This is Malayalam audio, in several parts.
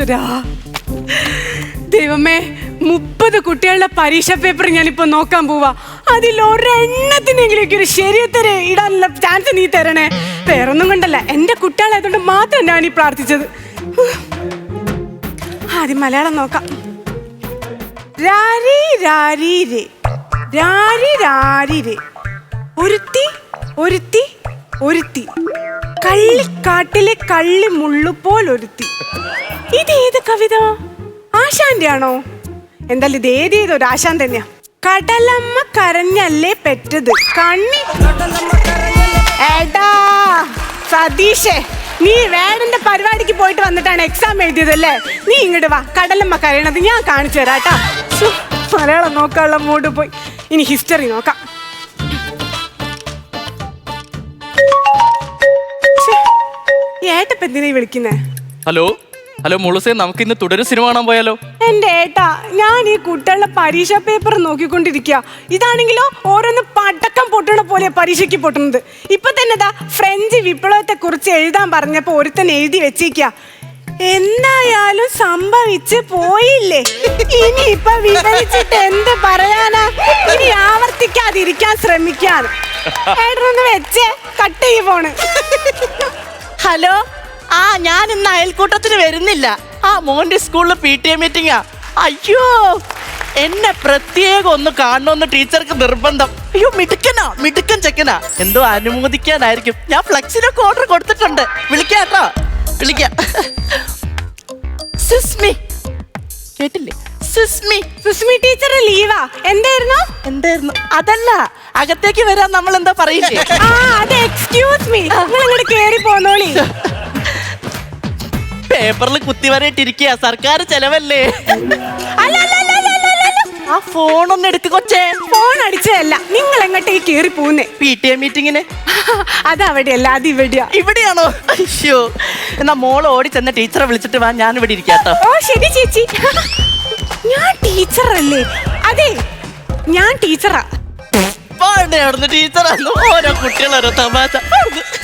ഈശ്വരാ, ദൈവമേ, 30 കുട്ടികളുടെ പരീക്ഷ പേപ്പർ ഞാനിപ്പോ നോക്കാൻ പോവാ. അതിലൊരെണ്ണത്തിനെങ്കിലും ഒരു ശരിയുത്തരം ഇടാനുള്ള ചാൻസ് നീ തരണേ. വേറൊന്നും കൊണ്ടല്ല, എന്റെ കുട്ടികളായതുകൊണ്ട് മാത്രം ഞാൻ ഈ പ്രാർത്ഥിച്ചത്. ആദ്യം മലയാളം നോക്കാം. രാരി രാരി രേ, രാരി രാരി രേ, ഒരുത്തി ഒരുത്തി ഒരുത്തി, കള്ളിക്കാട്ടിലെ കള്ളി മുള്ളുപോൽ ഒരുത്തി. ഇതേത് കവിത? ആശാന്റെ ആണോ? എന്തായാലും ഇത് ഏതേതൊരു ആശാൻ തന്നെയാ. കടലമ്മ കരഞ്ഞല്ലേ പെറ്റത് കണ്ണി. ഏടാ സതീഷേ, നീ വേടന്റെ പരിപാടിക്ക് പോയിട്ട് വന്നിട്ടാണ് എക്സാം എഴുതിയതല്ലേ? നീ ഇങ്ങോട്ട് വാ, കടലമ്മ കരയണത് ഞാൻ കാണിച്ചു തരാട്ടാ. മലയാളം നോക്കാനുള്ള മൂഡ് പോയി. ഇനി ഹിസ്റ്ററി നോക്കാം. ഏട്ടപ്പ എന്തിനാ വിളിക്കുന്നേ? ഹലോ ഹലോ മുളുസേ, നമുക്ക് ഇന്ന് തുടരും സിനിമ കാണാൻ പോയാലോ? എന്റെ ഏട്ടാ, ഞാൻ ഈ കുട്ടികളുടെ പരീക്ഷ പേപ്പർ നോക്കിക്കൊണ്ടിരിക്കുക. ഇതാണെങ്കിലോ ഓരോന്ന് പടക്കം പൊട്ടണ പോലെ പരീക്ഷയ്ക്ക് പൊട്ടുന്നത്. ഇപ്പൊ തന്നെ ഫ്രഞ്ച് വിപ്ലവത്തെ കുറിച്ച് എഴുതാൻ പറഞ്ഞപ്പോ ഒരുത്തൻ എഴുതി വെച്ചേക്ക. എന്തായാലും സംഭവിച്ച് പോയില്ലേ, ഇനി ഇപ്പൊ വിവരിച്ചിട്ട് എന്ത് പറയാനാ? ഇനി ആവർത്തിക്കാതിരിക്കാൻ ശ്രമിക്കാണ്. ഏട്ടനൊന്ന് വെച്ചേ, കട്ട് ചെയ്യ ഫോണ്. ഹലോ, ഞാൻ ഇന്ന് അയൽക്കൂട്ടത്തിന് വരുന്നില്ല. മോന്റെ സ്കൂളിൽ PTA മീറ്റിംഗാ. അയ്യോ, എന്നെ പ്രത്യേകം ഒന്ന് കാണണമെന്ന് ടീച്ചർക്ക് നിർബന്ധം. അയ്യോ, മിടുക്കൻ ചെക്കനാ. എന്തോ അനുമോദിക്കാനായിരിക്കും. ഞാൻ ഫ്ലെക്സിലൊക്കെ ഓർഡർ കൊടുത്തിട്ടുണ്ട്. വിളിക്കാം കേട്ടോ, വിളിക്കാം. സുസ്മി കേട്ടില്ലേ? സുസ്മി ടീച്ചർ ലീവാ. എന്തായിരുന്നു? അതല്ല, അകത്തേക്ക് വരാൻ നമ്മൾ എന്താ പറയില്ലേ? എക്സ്ക്യൂസ് മീ, നിങ്ങൾ ഇങ്ങോട്ട് കേറി പോന്നോളി. പേപ്പറിൽ കുത്തിവരയിട്ടിരിക്കുക, സർക്കാർ ചെലവല്ലേ. ആ ഫോണൊന്ന് എടുക്ക് കൊച്ചേ. ഫോൺ അടിച്ചതല്ല, നിങ്ങൾ എങ്ങോട്ടേക്ക് കേറി പോന്നേ? PTA മീറ്റിങ്ങിന്. അതവിടെയല്ല, അത് ഇവിടെയാ. ഇവിടെയാണോ? അയ്യോ, എന്നാ മോള് ഓടി ചെന്ന ടീച്ചറെ വിളിച്ചിട്ട് വാ, ഞാൻ ഇവിടെ ഇരിക്കാട്ടോ. ഓ ശരി ചേച്ചി. ഞാൻ ടീച്ചറല്ലേ? അതെ, ഞാൻ ടീച്ചറാ. ടീച്ചറാന്ന് ഓരോ കുട്ടികളോരോ തമാശ.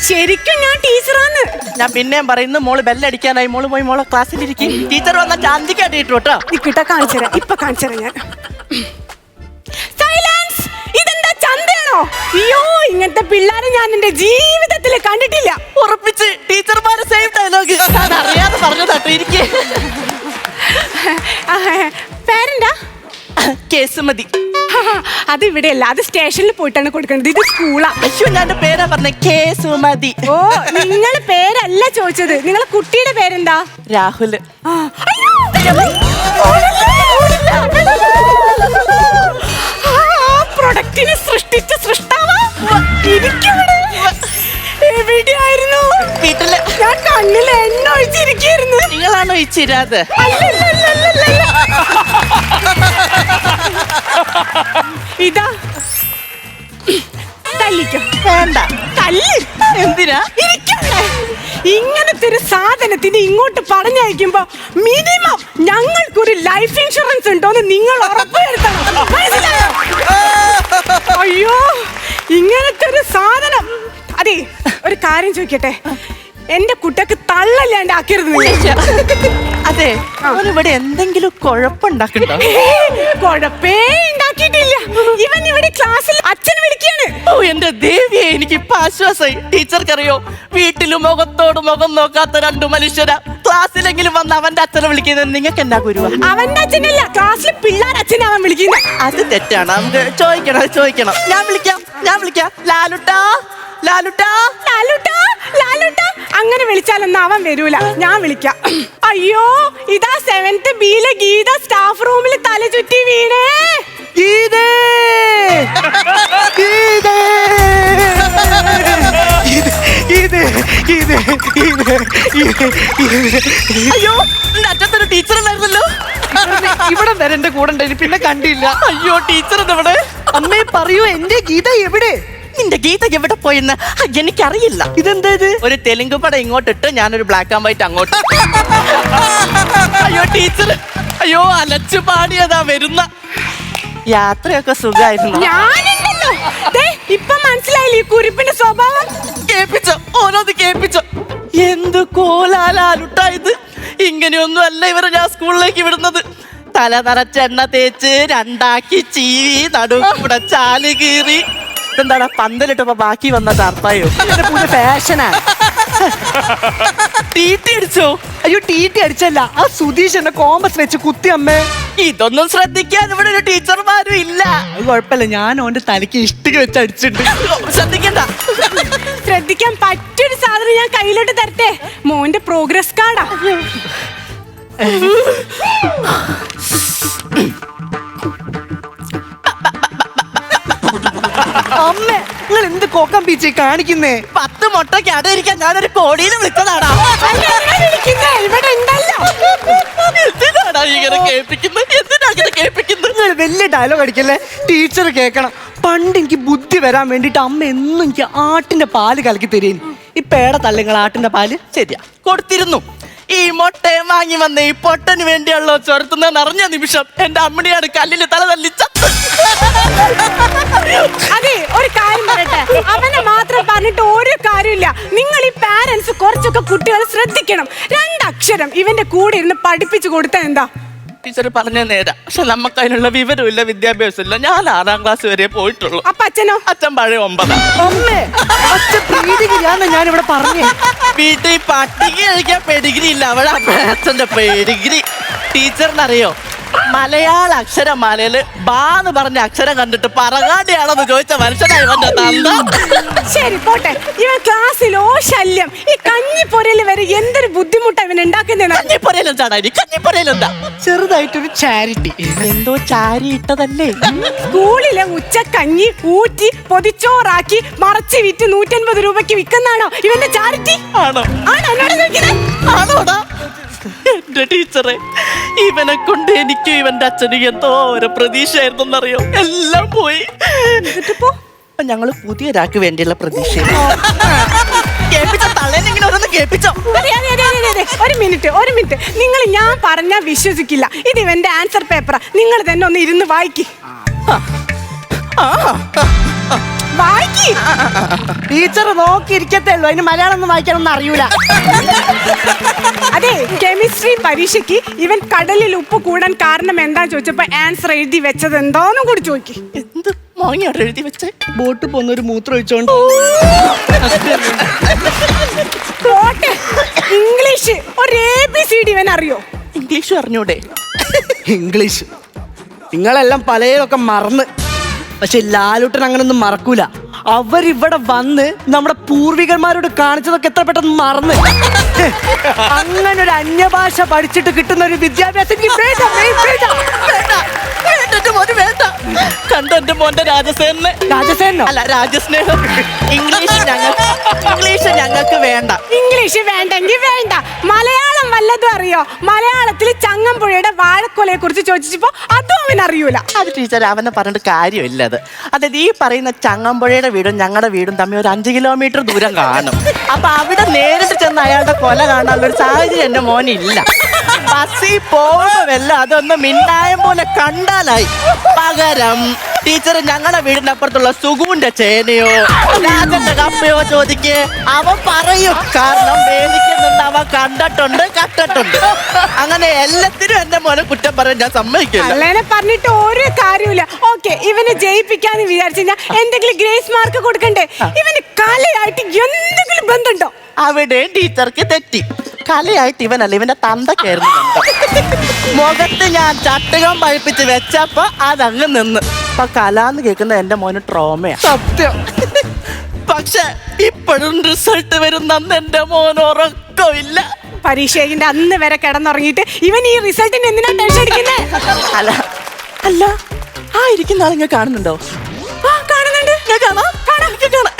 ശരിക്കും ഞാൻ ടീച്ചറാന്ന്. ഞാൻ പിന്നെയും പറയുന്നു, മോള് ബെല്ലടിക്കാനായി. മോള് പോയി മോളെ ക്ലാസ്സിലിരിക്കും. ടീച്ചർ വന്ന ചാന്തിക്കാട്ടി ഇട്ടോട്ടോ. നിക്കട്ടാ, കാണിച്ചുതരാം. ഇപ്പൊ കാണിച്ചുതരാം ഞാൻ. സൈലൻസ്! ഇതെന്താ ചന്തയാണോ? അയ്യോ, ഇങ്ങനത്തെ പിള്ളേരെ ഞാൻ എന്റെ ജീവിതത്തിൽ കണ്ടിട്ടില്ല. ഉറപ്പിച്ച് ടീച്ചർമാരെ സെയിം ഡയലോഗ്. അറിയാതെ പറഞ്ഞതാട്ടോ. ഇരിക്കേ. പേരെന്താ? കേസുമതി. അത് ഇവിടെയല്ല, അത് സ്റ്റേഷനിൽ പോയിട്ടാണ് കൊടുക്കേണ്ടത്. ഇത് സ്കൂളാ. അയ്യോ, ഞാൻ പേരാ പറഞ്ഞ കേസുമതി. ഓ, നിങ്ങളെ പേരല്ല ചോദിച്ചത്. നിങ്ങളെ കുട്ടിയുടെ പേരെന്താ? രാഹുല്. പ്രൊഡക്റ്റിനെ സൃഷ്ടിച്ച സൃഷ്ടാവാ. എവിടെയായിരുന്നു? വീട്ടില്. ഞാൻ കണ്ണിൽ എണ്ണ ഒഴിച്ചിരിക്കുന്നു. നിങ്ങളാണോ ഒഴിച്ചിരാത്? ഇതാ, തല്ലിക്കോ. വേണ്ട. തല്ല്. എന്തിനാ? ഇങ്ങനത്തെ ഒരു സാധനത്തിന് ഇങ്ങോട്ട് പറഞ്ഞയക്കുമ്പോ മിനിമം ഞങ്ങൾക്കൊരു ലൈഫ് ഇൻഷുറൻസ് ഉണ്ടോന്ന് നിങ്ങൾ ഉറപ്പുവരുത്തണം. മനസ്സിലായോ? അയ്യോ, ഇങ്ങനത്തെ ഒരു സാധനം. അതെ, ഒരു കാര്യം ചോദിക്കട്ടെ, എന്റെ കുട്ടിക്ക് തള്ളല്ലാണ്ട് ആക്കരുത്. അതെ, ഇവിടെ എന്തെങ്കിലും കുഴപ്പമുണ്ടാക്കണ്ടോ? കുഴപ്പേ ഉണ്ടാക്കിയിട്ടില്ല. ഇവൻ ഇവിടെ ക്ലാസ്സിൽ അച്ഛൻ വിളിക്കാണ്. ഓ എന്റെ ദേവിയെ, എനിക്ക് ഇപ്പൊ ആശ്വാസമായി. ടീച്ചർക്കറിയോ, വീട്ടിലും മുഖത്തോട് മുഖം നോക്കാത്ത 2 മനുഷ്യരാ ക്ലാസ്സിലെങ്കിലും വന്ന് അവന്റെ അച്ഛനെ വിളിക്കുന്നത്. നിങ്ങൾക്ക് എന്താ ഗുരുവ? അവന്റെ അച്ഛനല്ല, ക്ലാസ്സിൽ പിള്ളേർ അച്ഛനെ അവൻ വിളിക്കുന്നത്. അത് തെറ്റാണ്. നമുക്ക് ചോദിക്കണം. ഞാൻ വിളിക്കാം. ലാലുട്ടാ, ലാലുട്ടാ, ലാലുട്ടാ, ലാലുട്ടാ. അങ്ങനെ വിളിച്ചാലൊന്നും അവൻ വരൂല. ഞാൻ വിളിക്കാം. അയ്യോ, ഇതാ 7th Bയിലെ ഗീത സ്റ്റാഫ് റൂമിൽ തല ചുറ്റി വീണേ. അയ്യോ, അച്ഛത്തൊരു ടീച്ചർ ഉണ്ടായിരുന്നല്ലോ. ഇവിടെ വരെ എന്റെ കൂടെ ഉണ്ടായിരുന്നു, പിന്നെ കണ്ടില്ല. അയ്യോ, ടീച്ചർ എവിടെ? അമ്മേ പറയൂ, എന്റെ ഗീത എവിടെ? നിന്റെ ഗീത എവിടെ പോയെന്ന് എനിക്കറിയില്ല. ഇതെന്താ ഇത്? ഒരു തെലുങ്ക് പടം ഇങ്ങോട്ടിട്ട് ഞാനൊരു ബ്ലാക്ക് ആൻഡ് വൈറ്റ് അങ്ങോട്ട്. അയ്യോ ടീച്ചർ, അയ്യോ അലച്ചു പാടിയതാ വരുന്ന. യാത്രയൊക്കെ സുഖമായിരുന്നു. ഞാനുണ്ടല്ലോ. ഇപ്പൊ മനസ്സിലായില്ലേ ഈ കുരിപ്പിന്റെ സ്വഭാവം? കേൾപ്പിച്ചോ, ഓരോന്ന് കേൾപ്പിച്ചോ. എന്ത് കോലാലാലുട്ടായത്. ഇങ്ങനെയൊന്നും അല്ല ഇവരെ ഞാൻ സ്കൂളിലേക്ക് വിടുന്നത്. തല നിറച്ചെണ്ണ തേച്ച് രണ്ടാക്കി ചീവി നടുക്കൂടെ ചാല് കീറി എന്താണ് പന്തലിട്ടപ്പോ ബാക്കി വന്ന ചർത്തായോ പുതിയ ഫാഷനാ. ടീറ്റി അടിച്ചോ? അയ്യോ ടി അടിച്ചല്ല, ആ സുധീഷ് എന്നെ കോമ്പസ് വെച്ച് കുത്തി അമ്മേ. ഇതൊന്നും ശ്രദ്ധിക്കാൻ ഇവിടെ ഒരു ടീച്ചർമാരും ഇല്ല. അത് കുഴപ്പമില്ല, ഞാൻ ഓന്റെ തലയ്ക്ക് ഇഷ്ടിക വെച്ച് അടിച്ചിട്ടുണ്ട്. ശ്രദ്ധിക്കണ്ട. ശ്രദ്ധിക്കാൻ പറ്റൊരു സാധനം ഞാൻ കയ്യിലോട്ട് തരട്ടെ. മോന്റെ പ്രോഗ്രസ് കാർഡാ. അമ്മേ നിങ്ങൾ എന്ത് കോക്കം പീച്ചി കാണിക്കുന്നേ? 10 മുട്ടയ്ക്ക് അടയിരിക്കാൻ ഞാനൊരു കോടിയിൽ വിളിച്ചതാടാ. ഇവിടെ ഉണ്ടല്ലോ. എന്തിനാടാ ഇങ്ങനെ കേൾപ്പിക്കുന്നത്? എന്തിനാ ഇങ്ങനെ കേൾപ്പിക്കുന്നത്? നിങ്ങൾ വലിയ ഡയലോഗ് അടിക്കല്ലേ, ടീച്ചർ കേൾക്കണം. പണ്ട് എനിക്ക് ബുദ്ധി വരാൻ വേണ്ടിട്ട് അമ്മ എന്നും എനിക്ക് ആട്ടിന്റെ പാല് കലക്കി തരീൻ. ഇപ്പൊ ഏടെ തള്ളിങ്ങൾ ആട്ടിന്റെ പാല്? ശരിയാ, കൊടുത്തിരുന്നു. ഈ മുട്ടയും വാങ്ങി വന്ന ഈ പൊട്ടന് വേണ്ടിയുള്ള ചൊരത്തുന്ന നിറഞ്ഞ നിമിഷം എന്റെ അമ്മണിയാണ് കല്ലിൽ തല തല്ലിച്ചത്. അതെ, ഒരു കാര്യം പറയട്ടെ, അവനെ മാത്രം പറഞ്ഞിട്ട് ഒരു കാര്യമില്ല. നിങ്ങൾ ഈ പാരന്റ്സ് കുറച്ചൊക്കെ കുട്ടികളെ ശ്രദ്ധിക്കണം. 2 അക്ഷരം ഇവന്റെ കൂടെ ഇരുന്ന് പഠിപ്പിച്ചു കൊടുത്താ എന്താ? ടീച്ചർ പറഞ്ഞ നേരാ, പക്ഷെ നമുക്ക് അതിനുള്ള വിവരമില്ല, വിദ്യാഭ്യാസം ഇല്ല. ഞാൻ 6ാം ക്ലാസ് വരെ പോയിട്ടുള്ളൂ. അപ്പൊ അച്ഛനോ? അച്ഛൻ പഴയ 9. അമ്മേ അച്ഛൻ പീഡികയാന്ന് ഞാൻ ഇവിടെ പറഞ്ഞേ. വീട്ടിൽ പട്ടിക കഴിക്കാൻ പെഡിഗ്രി ഇല്ല, അവിടെ അച്ഛന്റെ പെഡിഗ്രി. ടീച്ചറിനറിയോ, മലയാള അക്ഷരമാലയില് ബാന്ന് പറഞ്ഞ അക്ഷരം കണ്ടിട്ട് പറകാടിയാണെന്ന് ചോദിച്ച മനുഷ്യനായി വന്ന തന്ത. ശരി പോട്ടെ, ഇവൻ ക്ലാസ്സിലോ ശല്യം. ഈ കഞ്ഞിപ്പൊരയിൽ വരെ എന്തൊരു ബുദ്ധിമുട്ടാ ഇവൻ ഉണ്ടാക്കുന്നതെന്ന്. കഞ്ഞിപ്പൊരയിലെന്താടാ ഇനി? കഞ്ഞിപ്പൊരയിലെന്താ? ചെറുതായിട്ടൊരു ചാരിറ്റി. എന്തോ ചാരി ഇട്ടതല്ലേ? സ്കൂളിലെ ഉച്ചക്കഞ്ഞി ഊറ്റി പൊതിച്ചോറാക്കി മറച്ച് വിറ്റ് 150 രൂപയ്ക്ക് വിൽക്കുന്നതാണോ ഇവന്റെ ചാരിറ്റി? ആണോ? ആണോ എന്നോട് ചോദിക്കുന്നത്? ആണോടാ? എന്റെ ടീച്ചറെ, ഇവനെ കൊണ്ട് എനിക്കും ഇവന്റെ അച്ഛനും എന്തോ ഒരു പ്രതീക്ഷയായിരുന്നറിയോ? എല്ലാം പോയി. എന്നിട്ടിപ്പോ ഞങ്ങള് പുതിയൊരാൾക്ക് വേണ്ടിയുള്ള പ്രതീക്ഷ. കേൾപ്പിച്ചോ തള്ളേനെങ്ങനെ ഓരോന്ന് കേൾപ്പിച്ചോ? അതെ, അതെ, അതെ, അതെ, അതെ. ഒരു മിനിറ്റ്. നിങ്ങൾ ഞാൻ പറഞ്ഞാ വിശ്വസിക്കില്ല. ഇത് ഇവന്റെ ആൻസർ പേപ്പറാ. നിങ്ങൾ തന്നെ ഒന്ന് ഇരുന്ന് വായിക്ക്. വായിക്ക്. ടീച്ചർ നോക്കിയിരിക്കത്തേ ഉള്ളൂ, അതിന് മലയാളം ഒന്നും വായിക്കാനൊന്നും അറിയൂല. അതെ, കെമിസ്ട്രി പരീക്ഷയ്ക്ക് ഇവൻ കടലിൽ ഉപ്പ് കൂടാൻ കാരണം എന്താന്ന് ചോദിച്ചപ്പോ ആൻസർ എഴുതി വെച്ചത് എന്താന്നും കൂടി ചോദിക്ക്. എന്ത് മോങ്ങിയോട് എഴുതി വെച്ചേ? ബോട്ട് പോന്നൊരു മൂത്രം ഒഴിച്ചോണ്ട്. പോട്ടെ, ഇംഗ്ലീഷ് ഒരു ABCD ഇവൻ അറിയോ? ഇംഗ്ലീഷ് അറിഞ്ഞൂടെ? ഇംഗ്ലീഷ് നിങ്ങളെല്ലാം പലതൊക്കെ മറന്ന്, പക്ഷെ ലാലൂട്ടൻ അങ്ങനൊന്നും മറക്കൂല. അവരിവിടെ വന്ന് നമ്മുടെ പൂർവികന്മാരോട് കാണിച്ചതൊക്കെ എത്ര പെട്ടെന്ന് മറന്ന്. അങ്ങനെ ഒരു അന്യഭാഷ പഠിച്ചിട്ട് കിട്ടുന്ന ഒരു വിദ്യാഭ്യാസം എനിക്ക് വേണ്ട, വേണ്ട. കണ്ടോ എന്റെ മോന്റെ രാജസേനെ? രാജസേനോ? അല്ല, രാജസ്നേഹം. ഇംഗ്ലീഷ് ഞങ്ങൾക്ക് വേണ്ട. ഇംഗ്ലീഷ് വേണ്ടെങ്കിൽ വേണ്ട. മലയാളം വല്ലതും അറിയോ? മലയാളത്തിൽ ചങ്ങമ്പുഴയുടെ വാഴക്കൊലയെ കുറിച്ച് ചോദിച്ചപ്പോ അതും അവൻ അറിയൂല. അത് ടീച്ചർ അവനെ പറഞ്ഞിട്ട് കാര്യമില്ല. അതായത് ഈ പറയുന്ന ചങ്ങമ്പുഴയുടെ വീടും ഞങ്ങളുടെ വീടും തമ്മിൽ ഒരു 5 കിലോമീറ്റർ ദൂരം കാണും. അപ്പൊ അവിടെ നേരിട്ട് ചെന്ന് അയാളുടെ കൊല കാണാനുള്ള ഒരു സാഹചര്യം എന്റെ മോനില്ല. ബസ്സിൽ പോകുമ്പോ അതൊന്ന് മിണ്ടായം പോലെ കണ്ടാലായി. പകരം ടീച്ചർ ഞങ്ങളുടെ വീടിന്റെ അപ്പുറത്തുള്ള സുഗുവിന്റെ ചേനയോ രാജന്റെ കപ്പയോ ചോദിക്കേ, അവൻ പറയും. കാരണം വേദിക്ക് നിന്ന് അവൻ കണ്ടിട്ടുണ്ട്. അങ്ങനെ എല്ലാത്തിനും എന്റെ മോനെ കുറ്റം പറയാൻ ഞാൻ സമ്മതിക്കില്ല. അല്ലേനെ പറഞ്ഞിട്ട് ഒരു കാര്യമില്ല. ഓക്കെ, ഇവനെ ജയിപ്പിക്കാന്ന് വിചാരിച്ചു കഴിഞ്ഞാൽ എന്തെങ്കിലും ഗ്രേസ് മാർക്ക് കൊടുക്കണ്ടേ? ഇവന് കലയായിട്ട് എന്തെങ്കിലും ബന്ധമുണ്ടോ? അവിടെ ടീച്ചർക്ക് തെറ്റി. കലയായിട്ട് ഇവനല്ല, ഇവന്റെ തന്തക്കായിരുന്നു ബന്ധം. മുഖത്ത് ഞാൻ ചട്ടുകം പഴിപ്പിച്ച് വെച്ചപ്പോ അതങ്ങ് നിന്ന്. ഇപ്പൊ കലാന്ന് കേൾക്കുന്ന എന്റെ മോന് ട്രോമയാ. സത്യം. പക്ഷെ ഇപ്പോഴും റിസൾട്ട് വരുന്ന എന്റെ മോന് ഉറക്കമില്ല. പരീക്ഷയുടെ അന്ന് വരെ കിടന്നുറങ്ങിയിട്ട് ഇവൻ ഈ റിസൾട്ടിന് എന്തിനാ ടെൻഷൻ അടിക്കുന്നേ? അല്ല ആ ഇരിക്കുന്ന ആളിങ്ങനെ കാണുന്നുണ്ടോ? ആ, കാണുന്നുണ്ട്.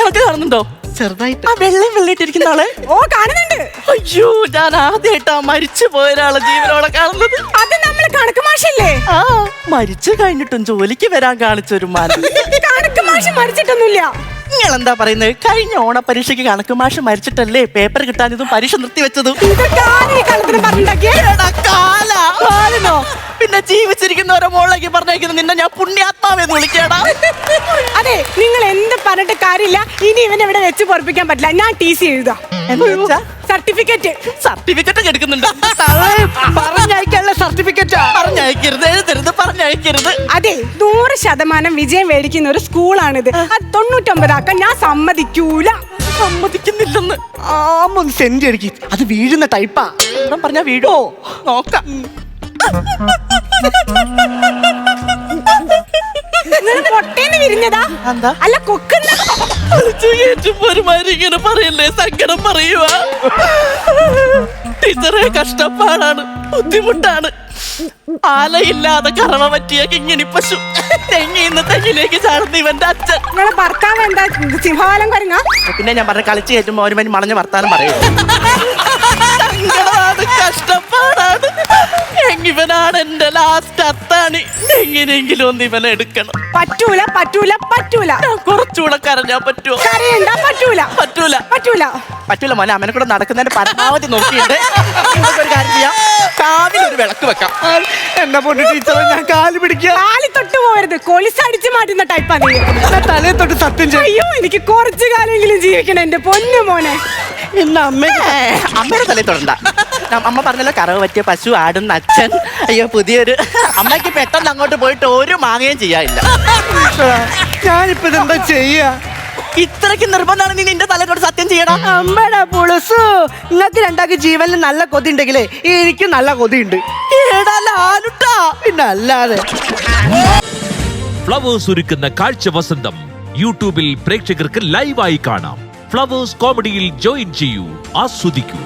എനിക്ക് കാണുന്നുണ്ടോ? ചെറുതായിട്ട്. ആ വെള്ളിട്ടിരിക്കുന്ന ആള്? ഓ, കാണുന്നുണ്ട്. അയ്യോ, ഞാൻ ആദ്യമായിട്ടാ മരിച്ചു പോയ ഒരാളെ ജീവനോടെ കാണുന്നത്. അത് നമ്മൾ കണക്ക് മാഷല്ലേ? ആ, മരിച്ചു കഴിഞ്ഞിട്ടും ജോലിക്ക് വരാൻ കാണിച്ചൊരു മാനം. കണക്ക് മാഷ് മരിച്ചിട്ടൊന്നുമില്ല. നിങ്ങൾ എന്താ പറയുന്നത്? കഴിഞ്ഞ ഓണപരീക്ഷയ്ക്ക് കണക്ക് മാഷ് മരിച്ചിട്ടല്ലേ പേപ്പർ കിട്ടാഞ്ഞതും പരീക്ഷ നിർത്തിവെച്ചതും? ഇതൊക്കെ ആരും ഈ കാലത്തിന് പറഞ്ഞിട്ടുണ്ടാക്കിയേ? കാലനോ? പിന്നെ ജീവിച്ചിരിക്കുന്നവരെ മോളിലേക്ക് പറഞ്ഞേക്കുന്ന നിന്നെ ഞാൻ പുണ്യാത്മാവെന്ന് വിളിക്കടാ. അതെ, നിങ്ങൾ എന്ത് പറഞ്ഞിട്ട് കാര്യമില്ല. ഇനി ഇവനെ ഇവിടെ വെച്ച് പൊറപ്പിക്കാൻ പറ്റില്ല. ഞാൻ TC എഴുതാം. സർട്ടിഫിക്കറ്റ്. സർട്ടിഫിക്കറ്റ് എടുക്കുന്നുണ്ട്. പറഞ്ഞയക്കാനുള്ള സർട്ടിഫിക്കറ്റാ. പറഞ്ഞയക്കരുത്, എഴുതരുത്, പറഞ്ഞയക്കരുത്. അതെ, 100% വിജയം മേടിക്കുന്ന ഒരു സ്കൂളാണിത്. അത് 99 ആക്കാൻ ഞാൻ സമ്മതിക്കൂല. സമ്മതിക്കുന്നില്ലെന്ന്. ആമൊന്ന് സെന്റ് അടിക്കി, അത് വീഴുന്ന ടൈപ്പാ. പറഞ്ഞ വീടോ നോക്കാം. പൊട്ടേന്ന് വിരിഞ്ഞതാ എന്താ? അല്ല കൊക്കുന്ന. ഒരുമാതിരി ഇങ്ങനെ പറയല്ലേ, സങ്കടം പറയുക. ടീച്ചറെ കഷ്ടപ്പാടാണ്, ബുദ്ധിമുട്ടാണ്. ആലയില്ലാതെ കറവ പറ്റിയ കിങ്ങിണി പശു തെങ്ങിന്ന് തെങ്ങിലേക്ക് ചാടുന്ന ഇവന്റെ അച്ഛൻ. നിങ്ങളെ ഭർത്താവ് എന്താ സിംഹവാലം കൊരങ്ങ? പിന്നെ ഞാൻ പറഞ്ഞ കളിച്ച് കയറ്റുമ്പോ ഒരു മണി മണഞ്ഞ വർത്താനം പറയും. സങ്കടമാണ്, കഷ്ടപ്പാടാണ്. ഇവനാണ് എന്റെ ലാസ്റ്റ് അത്താണി. എങ്ങനെയെങ്കിലും ഒന്ന് ഇവനെ എടുക്കണം. പറ്റൂല പറ്റൂല പറ്റൂല. കുറച്ചുകൂടെ കരഞ്ഞാ പറ്റുമോ? കരയണ്ട. പറ്റൂല പറ്റൂല പറ്റൂല പറ്റൂല മോനെ. അമ്മനെ കൂടെ നടക്കുന്നതിന്റെ പരമാവധി നോക്കിയിട്ട് ഒരു കാര്യം ചെയ്യാം, കാവിലൊരു വിളക്ക് വെക്കാം. എന്നെ പൊന്നു ടീച്ചറെ, ഞാൻ കാല് പിടിക്കുക. കാലി തൊട്ട് പോകരുത്, കൊലിസടിച്ച് മാറ്റുന്ന ടൈപ്പാ നീ. തലയെ തൊട്ട് സത്യം ചെയ്യും. അയ്യോ, എനിക്ക് കുറച്ചു കാലെങ്കിലും ജീവിക്കണം എന്റെ പൊന്നു മോനെ. എന്നെ അമ്മയുടെ തലയിൽ തൊടണ്ട. അമ്മ പറഞ്ഞല്ലോ കറവ് പറ്റിയ പശു ആടുന്ന അച്ഛൻ. അയ്യോ, പുതിയൊരു അമ്മയ്ക്ക് പെട്ടെന്ന് അങ്ങോട്ട് പോയിട്ട് ഒരു മാങ്ങയും ചെയ്യാനില്ല. ഞാനിപ്പോ ഇതെന്താ ചെയ്യാ? ഇത്രയ്ക്ക് നിർബന്ധമാണ് നീ നിന്റെ തലയോട് സത്യം ചെയ്യണം. അമ്മടാ പുളുസു, നിങ്ങൾക്ക് രണ്ടാൾക്ക് ജീവനിൽ നല്ല കൊതി ഉണ്ടെങ്കിലേ എനിക്ക് നല്ല കൊതിയുണ്ട്. പിന്നെ അല്ലാതെ. ഫ്ലവേഴ്സ് ഒരുക്കുന്ന കാഴ്ച വസന്തം യൂട്യൂബിൽ പ്രേക്ഷകർക്ക് ലൈവായി കാണാം. ഫ്ലവേഴ്സ് കോമഡിയിൽ ജോയിൻ ചെയ്യൂ, ആസ്വദിക്കൂ.